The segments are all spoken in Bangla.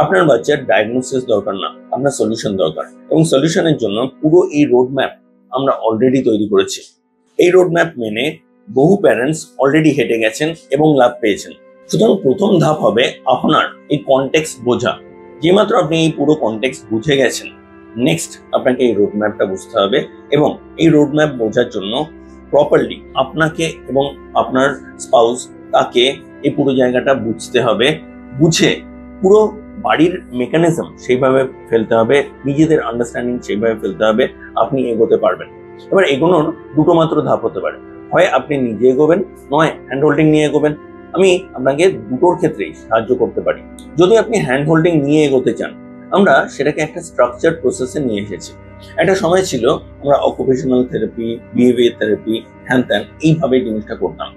আপনার বাচ্চার ডায়াগনোসিস দরকার না, আপনার সলিউশন দরকার, এবং সলিউশনের জন্য পুরো এই রোড ম্যাপ আমরা অলরেডি তৈরি করেছি। এই রোড ম্যাপ মেনে বহু প্যারেন্টস অলরেডি হেঁটে গেছেন এবং লাভ পেয়েছেন। সুতরাং প্রথম ধাপ হবে আপনার এই কনটেক্সট বোঝা। যেমাত্র আপনি এই পুরো কনটেক্সট বুঝে গেছেন, নেক্সট আপনাকে এই রোড ম্যাপটা বুঝতে হবে, এবং এই রোড ম্যাপ বোঝার জন্য প্রপারলি আপনাকে এবং আপনার স্পাউস তাকে এই পুরো জায়গাটা বুঝতে হবে। বুঝে পুরো বাড়ির মেকানিজম সেইভাবে ফেলতে হবে, নিজেদের আন্ডারস্ট্যান্ডিং সেইভাবে ফেলতে হবে, আপনি এগোতে পারবেন। এবার এগোনোর দুটো মাত্র ধাপ হতে পারে, হয় আপনি নিজে এগোবেন, নয় হ্যান্ড হোল্ডিং নিয়ে এগোবেন। আমি আপনাকে দুটোর ক্ষেত্রেই সাহায্য করতে পারি। যদি আপনি হ্যান্ড হোল্ডিং নিয়ে এগোতে চান, আমরা সেটাকে একটা স্ট্রাকচার প্রসেসে নিয়ে এসেছি। একটা সময় ছিল আমরা অকুপেশনাল থেরাপি, বিহেভিয়ার থেরাপি, হ্যান ত্যান এইভাবে জিনিসটা করতাম।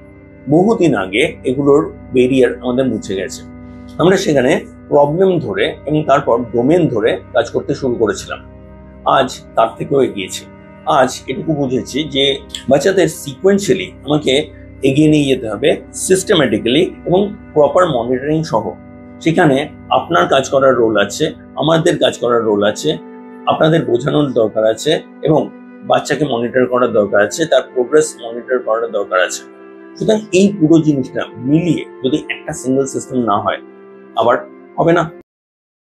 বহুদিন আগে এগুলোর ব্যারিয়ার আমাদের মুছে গেছে। আমরা সেখানে প্রবলেম ধরে এবং তারপর ডোমেন ধরে কাজ করতে শুরু করেছিলাম। আজ তার থেকেও এগিয়েছি। আজ এটুকু বুঝেছি যে বাচ্চাদের সিকোয়েন্সিয়ালি আমাকে এগিয়ে নিয়ে যেতে হবে, সিস্টেম্যাটিক্যালি এবং প্রপার মনিটরিং সহ। সেখানে আপনার কাজ করার রোল আছে, আমাদের কাজ করার রোল আছে, আপনাদের বোঝানোর দরকার আছে, এবং বাচ্চাকে মনিটর করার দরকার আছে, তার প্রোগ্রেস মনিটর করার দরকার আছে। সুতরাং এই পুরো জিনিসটা মিলিয়ে যদি একটা সিঙ্গেল সিস্টেম না হয়, আবার হবে না।